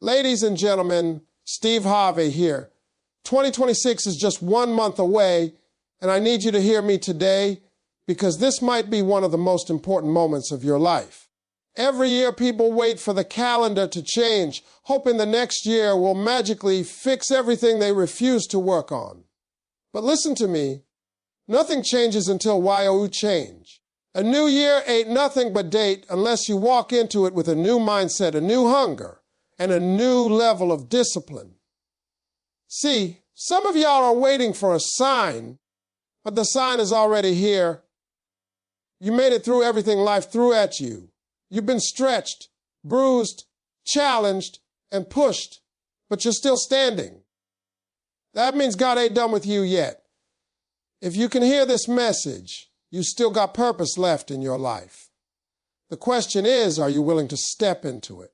Ladies and gentlemen, Steve Harvey here. 2026 is just 1 month away, and I need you to hear me today because this might be one of the most important moments of your life. Every year people wait for the calendar to change, hoping the next year will magically fix everything they refuse to work on. But listen to me, nothing changes until you change. A new year ain't nothing but date unless you walk into it with a new mindset, a new hunger, and a new level of discipline. See, some of y'all are waiting for a sign, but the sign is already here. You made it through everything life threw at you. You've been stretched, bruised, challenged, and pushed, but you're still standing. That means God ain't done with you yet. If you can hear this message, you still got purpose left in your life. The question is, are you willing to step into it?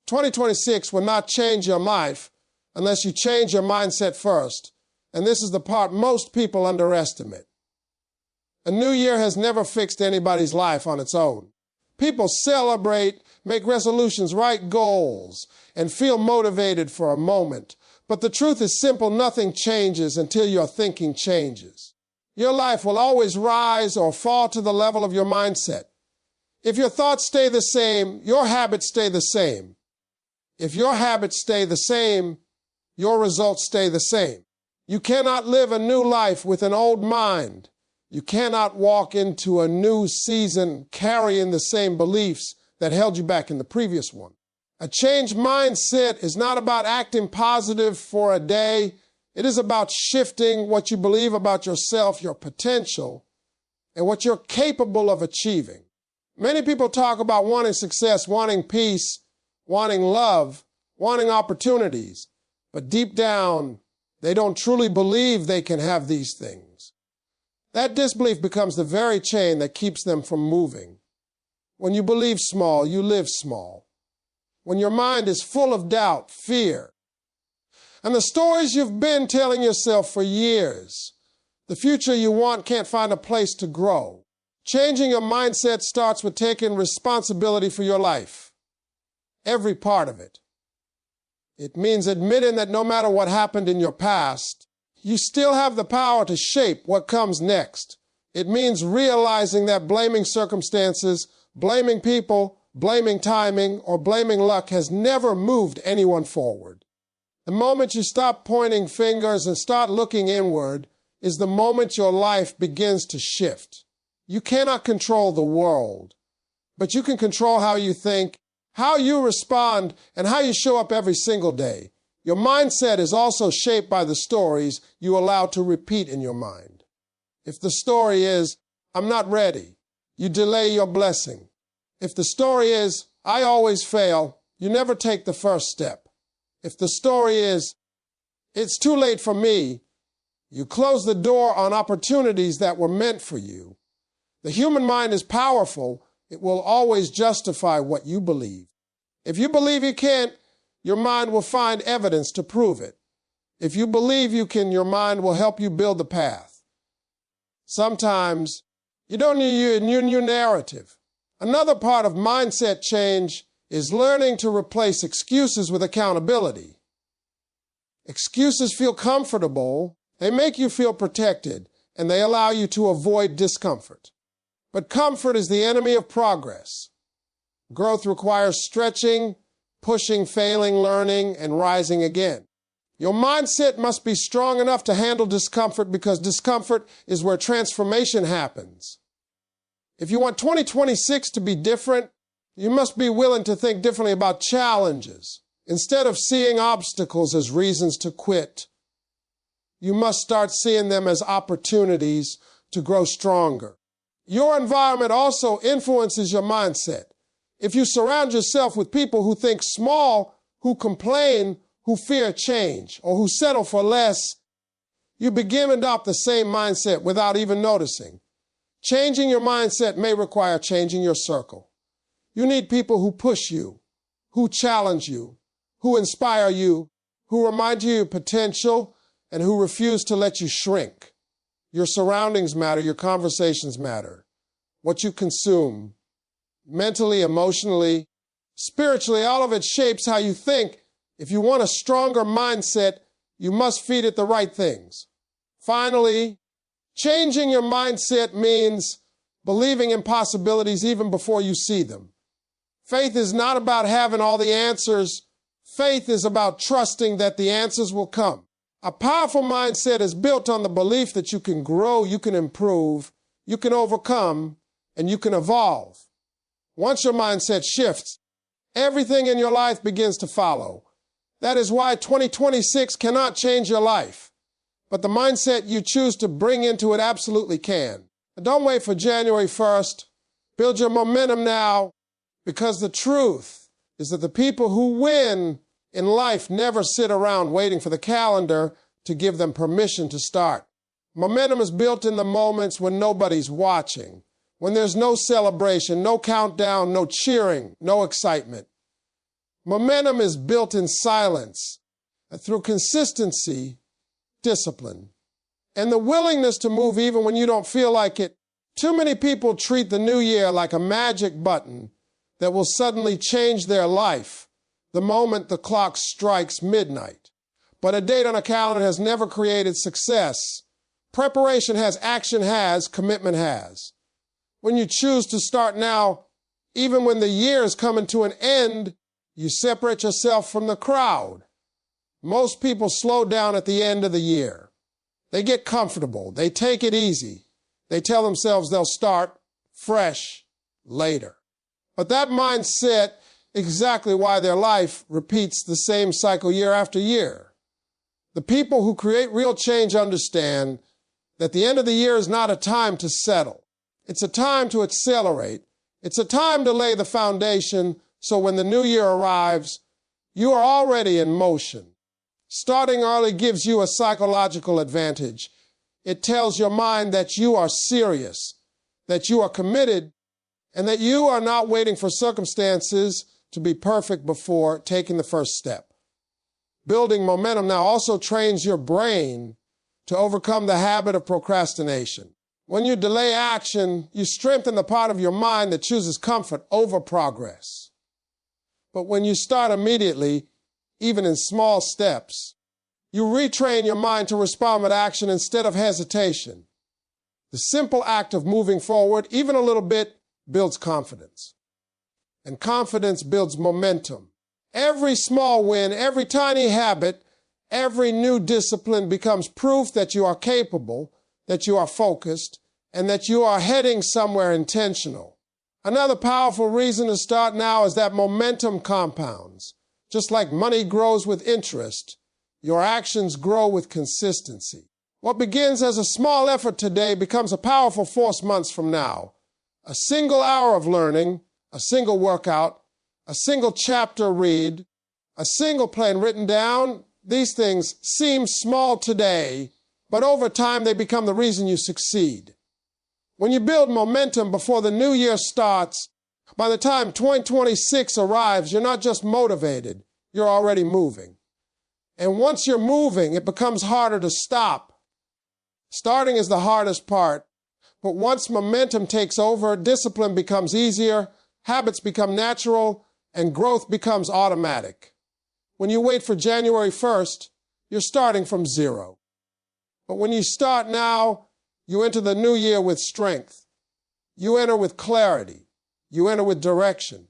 2026 will not change your life unless you change your mindset first, and this is the part most people underestimate. A new year has never fixed anybody's life on its own. People celebrate, make resolutions, write goals, and feel motivated for a moment. But the truth is simple, nothing changes until your thinking changes. Your life will always rise or fall to the level of your mindset. If your thoughts stay the same, your habits stay the same. If your habits stay the same, your results stay the same. You cannot live a new life with an old mind. You cannot walk into a new season carrying the same beliefs that held you back in the previous one. A changed mindset is not about acting positive for a day. It is about shifting what you believe about yourself, your potential, and what you're capable of achieving. Many people talk about wanting success, wanting peace, wanting love, wanting opportunities, but deep down, they don't truly believe they can have these things. That disbelief becomes the very chain that keeps them from moving. When you believe small, you live small. When your mind is full of doubt, fear, and the stories you've been telling yourself for years, the future you want can't find a place to grow. Changing your mindset starts with taking responsibility for your life. Every part of it. It means admitting that no matter what happened in your past, you still have the power to shape what comes next. It means realizing that blaming circumstances, blaming people, blaming timing, or blaming luck has never moved anyone forward. The moment you stop pointing fingers and start looking inward is the moment your life begins to shift. You cannot control the world, but you can control how you think, how you respond, and how you show up every single day. Your mindset is also shaped by the stories you allow to repeat in your mind. If the story is, I'm not ready, you delay your blessing. If the story is, I always fail, you never take the first step. If the story is, it's too late for me, you close the door on opportunities that were meant for you. The human mind is powerful. It will always justify what you believe. If you believe you can't, your mind will find evidence to prove it. If you believe you can, your mind will help you build the path. Sometimes you don't need a new narrative. Another part of mindset change is learning to replace excuses with accountability. Excuses feel comfortable, they make you feel protected, and they allow you to avoid discomfort. But comfort is the enemy of progress. Growth requires stretching, pushing, failing, learning, and rising again. Your mindset must be strong enough to handle discomfort because discomfort is where transformation happens. If you want 2026 to be different, you must be willing to think differently about challenges. Instead of seeing obstacles as reasons to quit, you must start seeing them as opportunities to grow stronger. Your environment also influences your mindset. If you surround yourself with people who think small, who complain, who fear change, or who settle for less, you begin to adopt the same mindset without even noticing. Changing your mindset may require changing your circle. You need people who push you, who challenge you, who inspire you, who remind you of your potential, and who refuse to let you shrink. Your surroundings matter, your conversations matter. What you consume, mentally, emotionally, spiritually, all of it shapes how you think. If you want a stronger mindset, you must feed it the right things. Finally, changing your mindset means believing in possibilities even before you see them. Faith is not about having all the answers. Faith is about trusting that the answers will come. A powerful mindset is built on the belief that you can grow, you can improve, you can overcome, and you can evolve. Once your mindset shifts, everything in your life begins to follow. That is why 2026 cannot change your life, but the mindset you choose to bring into it absolutely can. Don't wait for January 1st. Build your momentum now, because the truth is that the people who win in life never sit around waiting for the calendar to give them permission to start. Momentum is built in the moments when nobody's watching, when there's no celebration, no countdown, no cheering, no excitement. Momentum is built in silence, through consistency, discipline, and the willingness to move even when you don't feel like it. Too many people treat the new year like a magic button that will suddenly change their life the moment the clock strikes midnight. But a date on a calendar has never created success. Preparation has, action has, commitment has. When you choose to start now, even when the year is coming to an end, you separate yourself from the crowd. Most people slow down at the end of the year. They get comfortable. They take it easy. They tell themselves they'll start fresh later. But that mindset is exactly why their life repeats the same cycle year after year. The people who create real change understand that the end of the year is not a time to settle. It's a time to accelerate. It's a time to lay the foundation so when the new year arrives, you are already in motion. Starting early gives you a psychological advantage. It tells your mind that you are serious, that you are committed, and that you are not waiting for circumstances to be perfect before taking the first step. Building momentum now also trains your brain to overcome the habit of procrastination. When you delay action, you strengthen the part of your mind that chooses comfort over progress. But when you start immediately, even in small steps, you retrain your mind to respond with action instead of hesitation. The simple act of moving forward, even a little bit, builds confidence. And confidence builds momentum. Every small win, every tiny habit, every new discipline becomes proof that you are capable, that you are focused, and that you are heading somewhere intentional. Another powerful reason to start now is that momentum compounds. Just like money grows with interest, your actions grow with consistency. What begins as a small effort today becomes a powerful force months from now. A single hour of learning, a single workout, a single chapter read, a single plan written down, these things seem small today, but over time they become the reason you succeed. When you build momentum before the new year starts, by the time 2026 arrives, you're not just motivated, you're already moving. And once you're moving, it becomes harder to stop. Starting is the hardest part, but once momentum takes over, discipline becomes easier, habits become natural, and growth becomes automatic. When you wait for January 1st, you're starting from zero. But when you start now, you enter the new year with strength. You enter with clarity. You enter with direction.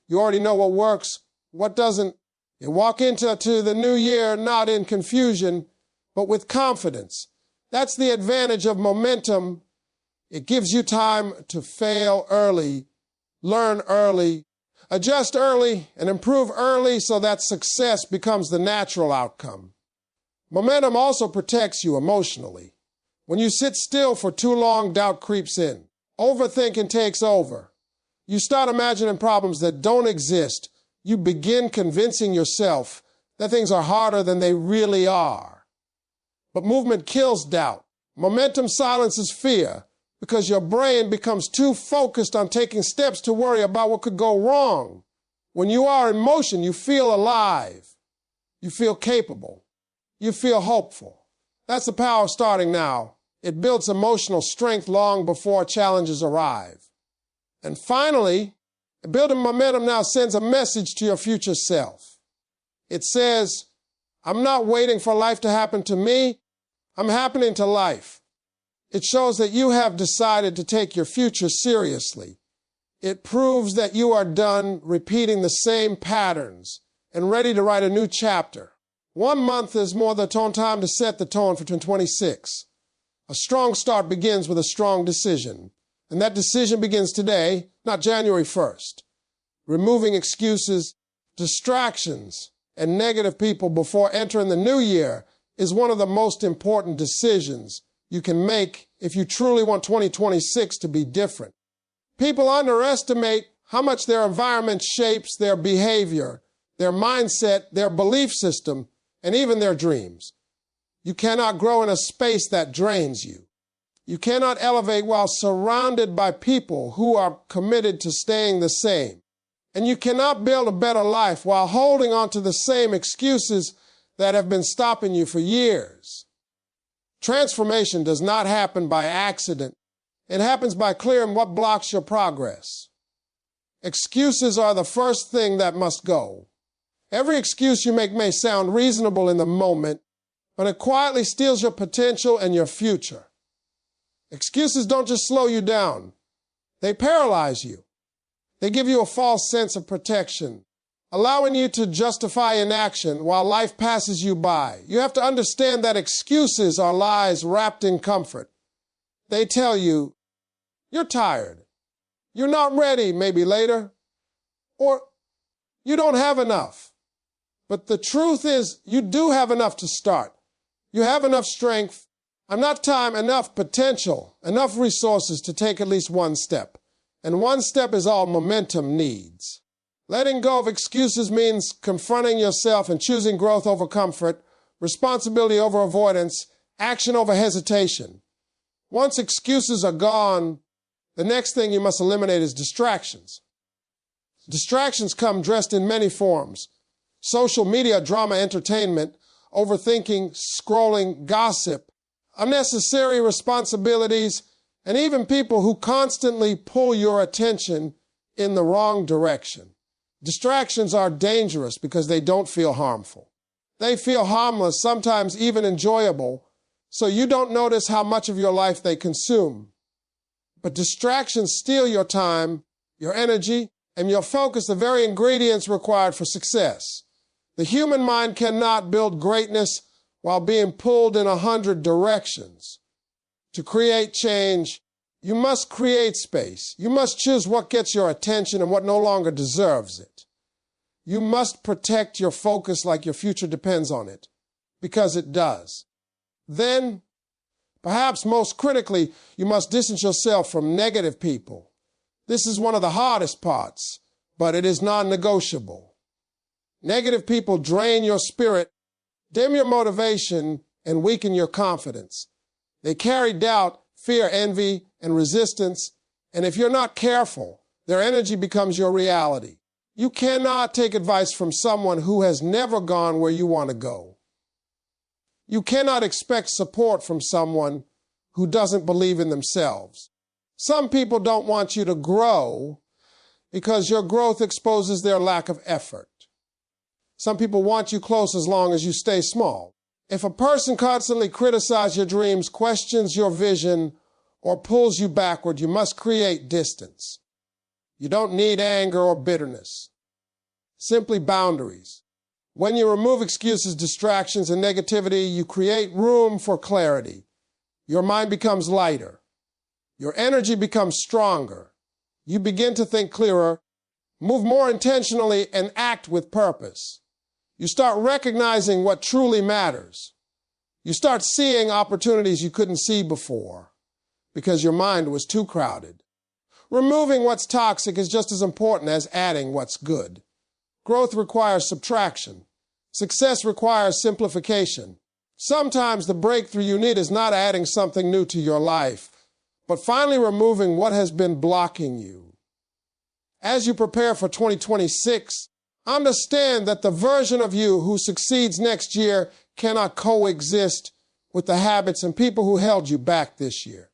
You already know what works, what doesn't. You walk into the new year not in confusion, but with confidence. That's the advantage of momentum. It gives you time to fail early, learn early, adjust early, and improve early so that success becomes the natural outcome. Momentum also protects you emotionally. When you sit still for too long, doubt creeps in. Overthinking takes over. You start imagining problems that don't exist. You begin convincing yourself that things are harder than they really are. But movement kills doubt. Momentum silences fear because your brain becomes too focused on taking steps to worry about what could go wrong. When you are in motion, you feel alive. You feel capable. You feel hopeful. That's the power of starting now. It builds emotional strength long before challenges arrive. And finally, building momentum now sends a message to your future self. It says, I'm not waiting for life to happen to me. I'm happening to life. It shows that you have decided to take your future seriously. It proves that you are done repeating the same patterns and ready to write a new chapter. 1 month is more than time to set the tone for 2026. A strong start begins with a strong decision. And that decision begins today, not January 1st. Removing excuses, distractions, and negative people before entering the new year is one of the most important decisions you can make if you truly want 2026 to be different. People underestimate how much their environment shapes their behavior, their mindset, their belief system, and even their dreams. You cannot grow in a space that drains you. You cannot elevate while surrounded by people who are committed to staying the same. And you cannot build a better life while holding on to the same excuses that have been stopping you for years. Transformation does not happen by accident. It happens by clearing what blocks your progress. Excuses are the first thing that must go. Every excuse you make may sound reasonable in the moment, but it quietly steals your potential and your future. Excuses don't just slow you down. They paralyze you. They give you a false sense of protection, allowing you to justify inaction while life passes you by. You have to understand that excuses are lies wrapped in comfort. They tell you, you're tired. You're not ready, maybe later. Or you don't have enough. But the truth is, you do have enough to start. You have enough strength, enough time, enough potential, enough resources to take at least one step. And one step is all momentum needs. Letting go of excuses means confronting yourself and choosing growth over comfort, responsibility over avoidance, action over hesitation. Once excuses are gone, the next thing you must eliminate is distractions. Distractions come dressed in many forms. Social media, drama, entertainment, overthinking, scrolling, gossip, unnecessary responsibilities, and even people who constantly pull your attention in the wrong direction. Distractions are dangerous because they don't feel harmful. They feel harmless, sometimes even enjoyable, so you don't notice how much of your life they consume. But distractions steal your time, your energy, and your focus, the very ingredients required for success. The human mind cannot build greatness while being pulled in 100 directions. To create change, you must create space. You must choose what gets your attention and what no longer deserves it. You must protect your focus like your future depends on it, because it does. Then, perhaps most critically, you must distance yourself from negative people. This is one of the hardest parts, but it is non-negotiable. Negative people drain your spirit, dim your motivation, and weaken your confidence. They carry doubt, fear, envy, and resistance, and if you're not careful, their energy becomes your reality. You cannot take advice from someone who has never gone where you want to go. You cannot expect support from someone who doesn't believe in themselves. Some people don't want you to grow because your growth exposes their lack of effort. Some people want you close as long as you stay small. If a person constantly criticizes your dreams, questions your vision, or pulls you backward, you must create distance. You don't need anger or bitterness. Simply boundaries. When you remove excuses, distractions, and negativity, you create room for clarity. Your mind becomes lighter. Your energy becomes stronger. You begin to think clearer, move more intentionally, and act with purpose. You start recognizing what truly matters. You start seeing opportunities you couldn't see before because your mind was too crowded. Removing what's toxic is just as important as adding what's good. Growth requires subtraction. Success requires simplification. Sometimes the breakthrough you need is not adding something new to your life, but finally removing what has been blocking you. As you prepare for 2026, understand that the version of you who succeeds next year cannot coexist with the habits and people who held you back this year.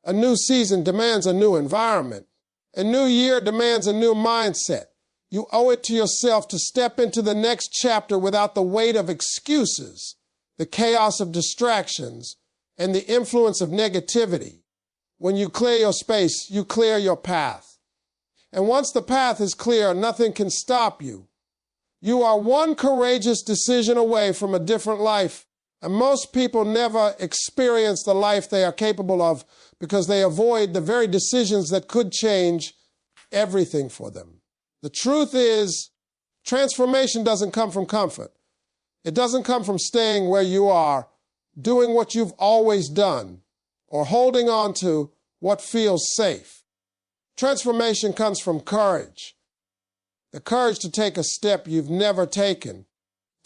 A new season demands a new environment. A new year demands a new mindset. You owe it to yourself to step into the next chapter without the weight of excuses, the chaos of distractions, and the influence of negativity. When you clear your space, you clear your path. And once the path is clear, nothing can stop you. You are one courageous decision away from a different life. And most people never experience the life they are capable of because they avoid the very decisions that could change everything for them. The truth is, transformation doesn't come from comfort. It doesn't come from staying where you are, doing what you've always done, or holding on to what feels safe. Transformation comes from courage. The courage to take a step you've never taken,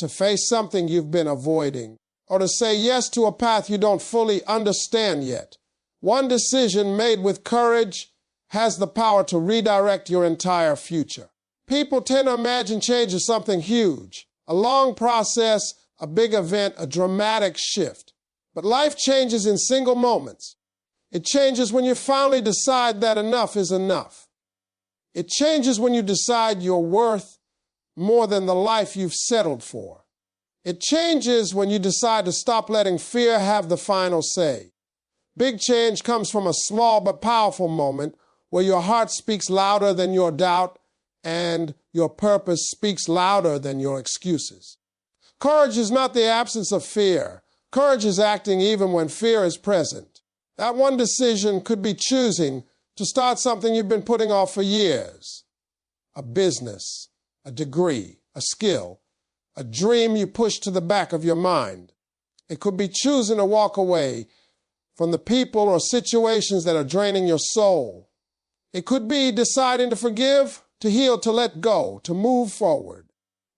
to face something you've been avoiding, or to say yes to a path you don't fully understand yet. One decision made with courage has the power to redirect your entire future. People tend to imagine change as something huge, a long process, a big event, a dramatic shift. But life changes in single moments. It changes when you finally decide that enough is enough. It changes when you decide you're worth more than the life you've settled for. It changes when you decide to stop letting fear have the final say. Big change comes from a small but powerful moment where your heart speaks louder than your doubt and your purpose speaks louder than your excuses. Courage is not the absence of fear. Courage is acting even when fear is present. That one decision could be choosing to start something you've been putting off for years. A business, a degree, a skill, a dream you push to the back of your mind. It could be choosing to walk away from the people or situations that are draining your soul. It could be deciding to forgive, to heal, to let go, to move forward.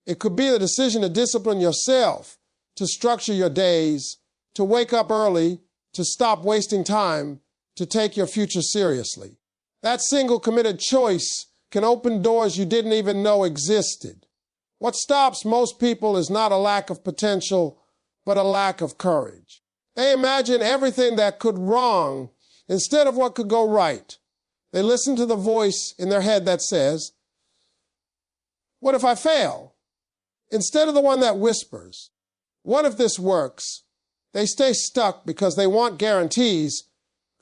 It could be the decision to discipline yourself, to structure your days, to wake up early, to stop wasting time, to take your future seriously. That single committed choice can open doors you didn't even know existed. What stops most people is not a lack of potential, but a lack of courage. They imagine everything that could wrong instead of what could go right. They listen to the voice in their head that says, "What if I fail?" Instead of the one that whispers, "What if this works?" They stay stuck because they want guarantees,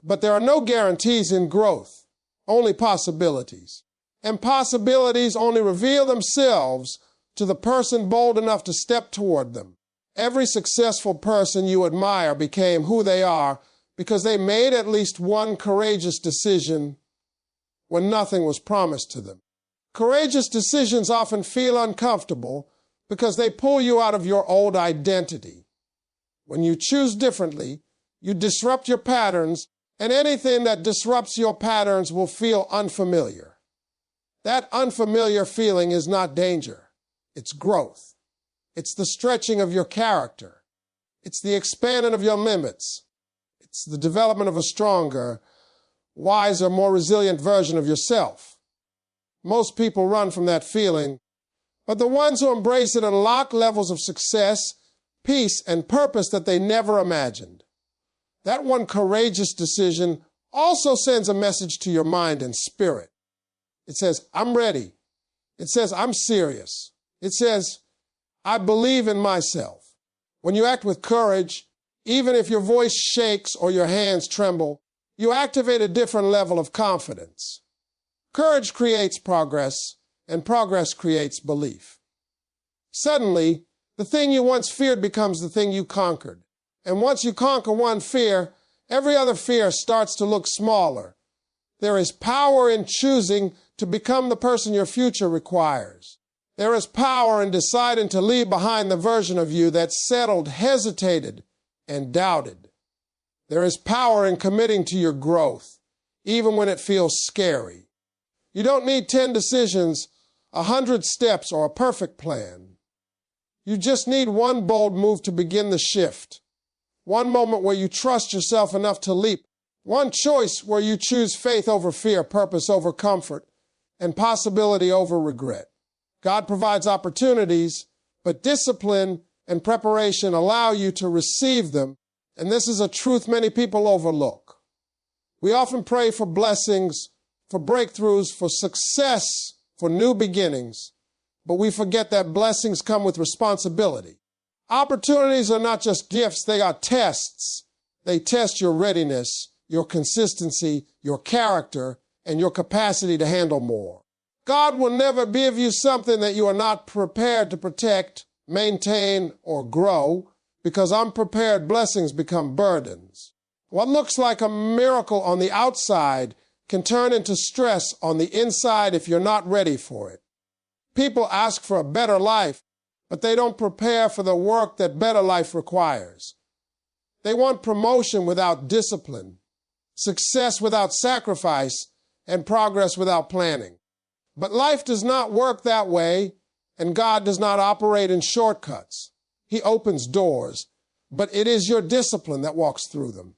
but there are no guarantees in growth, only possibilities. And possibilities only reveal themselves to the person bold enough to step toward them. Every successful person you admire became who they are because they made at least one courageous decision when nothing was promised to them. Courageous decisions often feel uncomfortable because they pull you out of your old identity. When you choose differently, you disrupt your patterns, and anything that disrupts your patterns will feel unfamiliar. That unfamiliar feeling is not danger. It's growth. It's the stretching of your character. It's the expanding of your limits. It's the development of a stronger, wiser, more resilient version of yourself. Most people run from that feeling, but the ones who embrace it unlock levels of success, peace, and purpose that they never imagined. That one courageous decision also sends a message to your mind and spirit. It says, "I'm ready." It says, "I'm serious." It says, "I believe in myself." When you act with courage, even if your voice shakes or your hands tremble, you activate a different level of confidence. Courage creates progress, and progress creates belief. Suddenly, the thing you once feared becomes the thing you conquered. And once you conquer one fear, every other fear starts to look smaller. There is power in choosing to become the person your future requires. There is power in deciding to leave behind the version of you that settled, hesitated, and doubted. There is power in committing to your growth, even when it feels scary. You don't need 10 decisions, 100 steps, or a perfect plan. You just need one bold move to begin the shift. One moment where you trust yourself enough to leap. One choice where you choose faith over fear, purpose over comfort, and possibility over regret. God provides opportunities, but discipline and preparation allow you to receive them, and this is a truth many people overlook. We often pray for blessings, for breakthroughs, for success, for new beginnings, but we forget that blessings come with responsibility. Opportunities are not just gifts, they are tests. They test your readiness, your consistency, your character, and your capacity to handle more. God will never give you something that you are not prepared to protect, maintain, or grow, because unprepared blessings become burdens. What looks like a miracle on the outside can turn into stress on the inside if you're not ready for it. People ask for a better life, but they don't prepare for the work that better life requires. They want promotion without discipline, success without sacrifice, and progress without planning. But life does not work that way, and God does not operate in shortcuts. He opens doors, but it is your discipline that walks through them.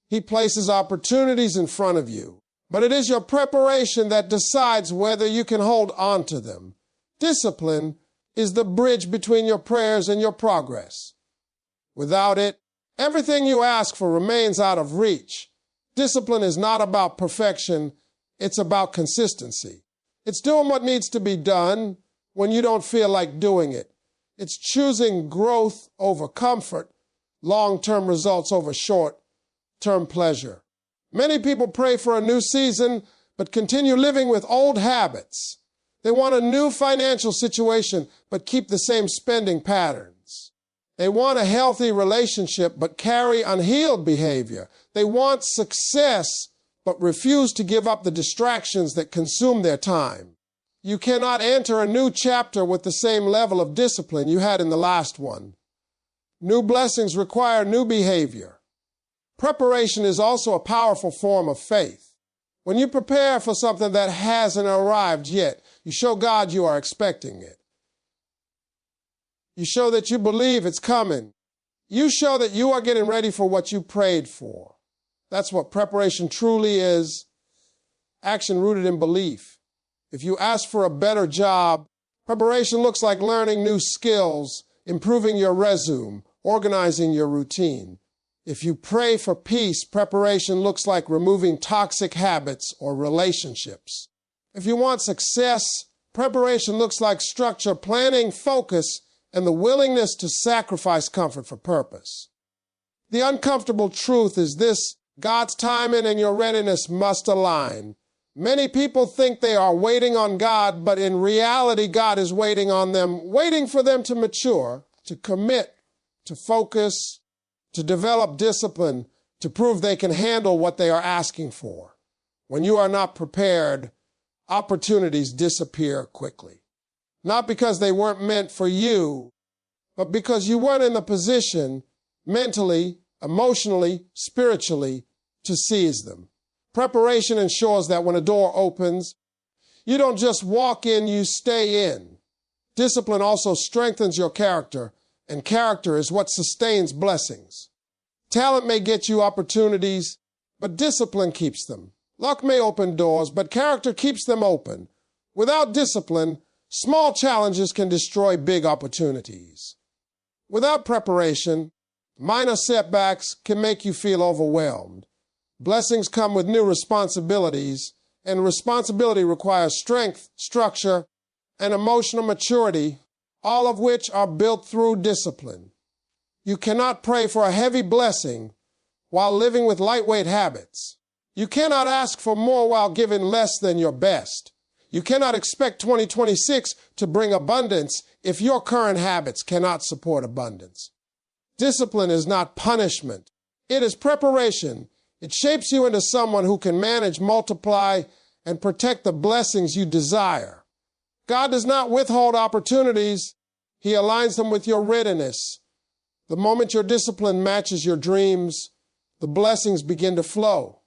He places opportunities in front of you, but it is your preparation that decides whether you can hold on to them. Discipline is the bridge between your prayers and your progress. Without it, everything you ask for remains out of reach. Discipline is not about perfection, it's about consistency. It's doing what needs to be done when you don't feel like doing it. It's choosing growth over comfort, long-term results over short-term pleasure. Many people pray for a new season, but continue living with old habits. They want a new financial situation, but keep the same spending patterns. They want a healthy relationship, but carry unhealed behavior. They want success, but refuse to give up the distractions that consume their time. You cannot enter a new chapter with the same level of discipline you had in the last one. New blessings require new behavior. Preparation is also a powerful form of faith. When you prepare for something that hasn't arrived yet, you show God you are expecting it. You show that you believe it's coming. You show that you are getting ready for what you prayed for. That's what preparation truly is, action rooted in belief. If you ask for a better job, preparation looks like learning new skills, improving your resume, organizing your routine. If you pray for peace, preparation looks like removing toxic habits or relationships. If you want success, preparation looks like structure, planning, focus, and the willingness to sacrifice comfort for purpose. The uncomfortable truth is this: God's timing and your readiness must align. Many people think they are waiting on God, but in reality, God is waiting on them, waiting for them to mature, to commit, to focus, to develop discipline, to prove they can handle what they are asking for. When you are not prepared, opportunities disappear quickly. Not because they weren't meant for you, but because you weren't in the position mentally, emotionally, spiritually to seize them. Preparation ensures that when a door opens, you don't just walk in, you stay in. Discipline also strengthens your character, and character is what sustains blessings. Talent may get you opportunities, but discipline keeps them. Luck may open doors, but character keeps them open. Without discipline, small challenges can destroy big opportunities. Without preparation, minor setbacks can make you feel overwhelmed. Blessings come with new responsibilities, and responsibility requires strength, structure, and emotional maturity, all of which are built through discipline. You cannot pray for a heavy blessing while living with lightweight habits. You cannot ask for more while giving less than your best. You cannot expect 2026 to bring abundance if your current habits cannot support abundance. Discipline is not punishment. It is preparation. It shapes you into someone who can manage, multiply, and protect the blessings you desire. God does not withhold opportunities. He aligns them with your readiness. The moment your discipline matches your dreams, the blessings begin to flow.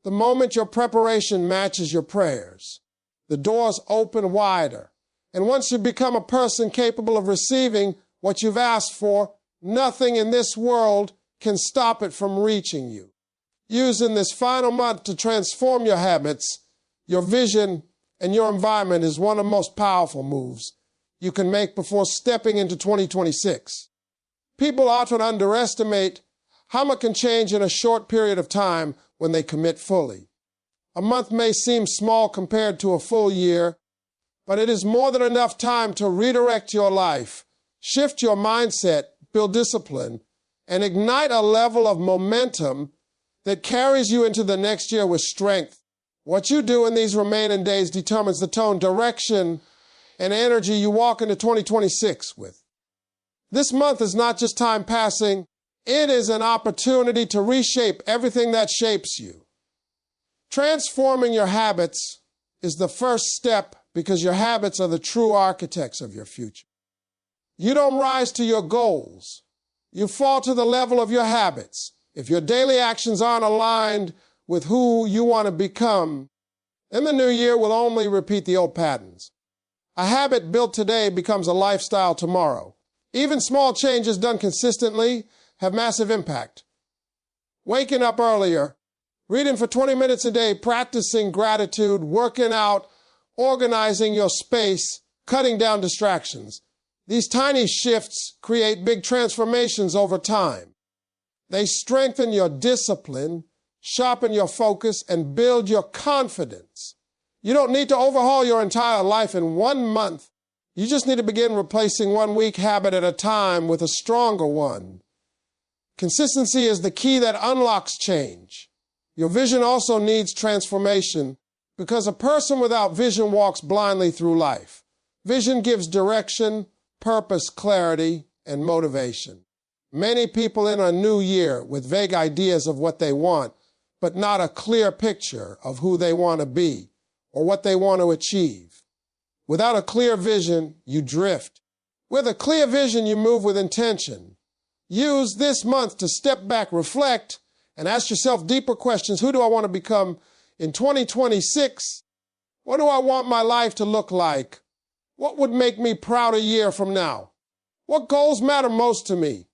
The moment your preparation matches your prayers, the doors open wider. And once you become a person capable of receiving what you've asked for, nothing in this world can stop it from reaching you. Using this final month to transform your habits, your vision, and your environment is one of the most powerful moves you can make before stepping into 2026. People often underestimate how much can change in a short period of time when they commit fully. A month may seem small compared to a full year, but it is more than enough time to redirect your life, shift your mindset, build discipline, and ignite a level of momentum that carries you into the next year with strength. What you do in these remaining days determines the tone, direction, and energy you walk into 2026 with. This month is not just time passing, it is an opportunity to reshape everything that shapes you. Transforming your habits is the first step because your habits are the true architects of your future. You don't rise to your goals. You fall to the level of your habits. If your daily actions aren't aligned with who you want to become, then the new year will only repeat the old patterns. A habit built today becomes a lifestyle tomorrow. Even small changes done consistently have massive impact. Waking up earlier, reading for 20 minutes a day, practicing gratitude, working out, organizing your space, cutting down distractions. These tiny shifts create big transformations over time. They strengthen your discipline, sharpen your focus, and build your confidence. You don't need to overhaul your entire life in 1 month. You just need to begin replacing one weak habit at a time with a stronger one. Consistency is the key that unlocks change. Your vision also needs transformation because a person without vision walks blindly through life. Vision gives direction, purpose, clarity, and motivation. Many people in a new year with vague ideas of what they want, but not a clear picture of who they want to be or what they want to achieve. Without a clear vision, you drift. With a clear vision, you move with intention. Use this month to step back, reflect, and ask yourself deeper questions. Who do I want to become in 2026? What do I want my life to look like? What would make me proud a year from now? What goals matter most to me?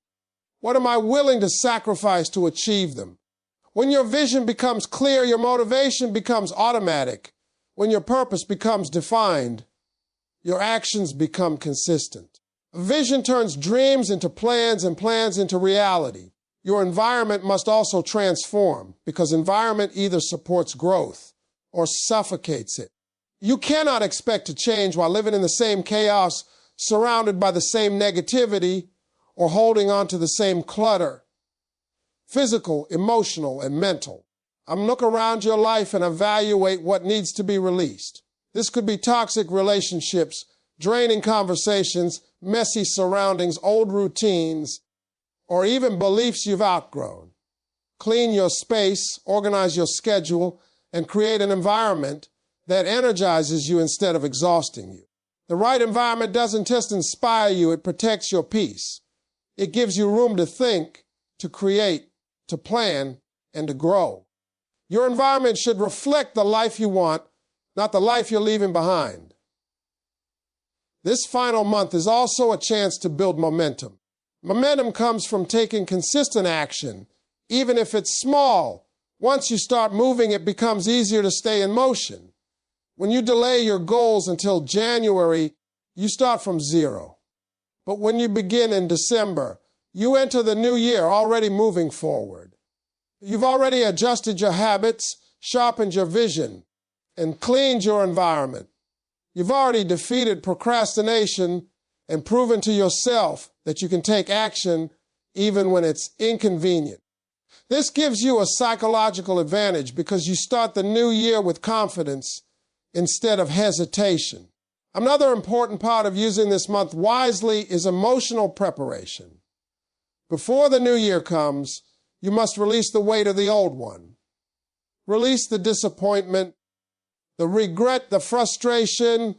What am I willing to sacrifice to achieve them? When your vision becomes clear, your motivation becomes automatic. When your purpose becomes defined, your actions become consistent. Vision turns dreams into plans and plans into reality. Your environment must also transform because environment either supports growth or suffocates it. You cannot expect to change while living in the same chaos, surrounded by the same negativity, or holding on to the same clutter. Physical, emotional, and mental. Look around your life and evaluate what needs to be released. This could be toxic relationships, draining conversations, messy surroundings, old routines, or even beliefs you've outgrown. Clean your space, organize your schedule, and create an environment that energizes you instead of exhausting you. The right environment doesn't just inspire you, it protects your peace. It gives you room to think, to create, to plan, and to grow. Your environment should reflect the life you want, not the life you're leaving behind. This final month is also a chance to build momentum. Momentum comes from taking consistent action, even if it's small. Once you start moving, it becomes easier to stay in motion. When you delay your goals until January, you start from zero. But when you begin in December, you enter the new year already moving forward. You've already adjusted your habits, sharpened your vision, and cleaned your environment. You've already defeated procrastination and proven to yourself that you can take action even when it's inconvenient. This gives you a psychological advantage because you start the new year with confidence instead of hesitation. Another important part of using this month wisely is emotional preparation. Before the new year comes, you must release the weight of the old one. Release the disappointment, the regret, the frustration,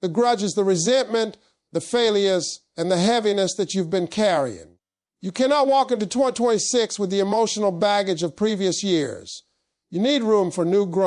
the grudges, the resentment, the failures, and the heaviness that you've been carrying. You cannot walk into 2026 with the emotional baggage of previous years. You need room for new growth.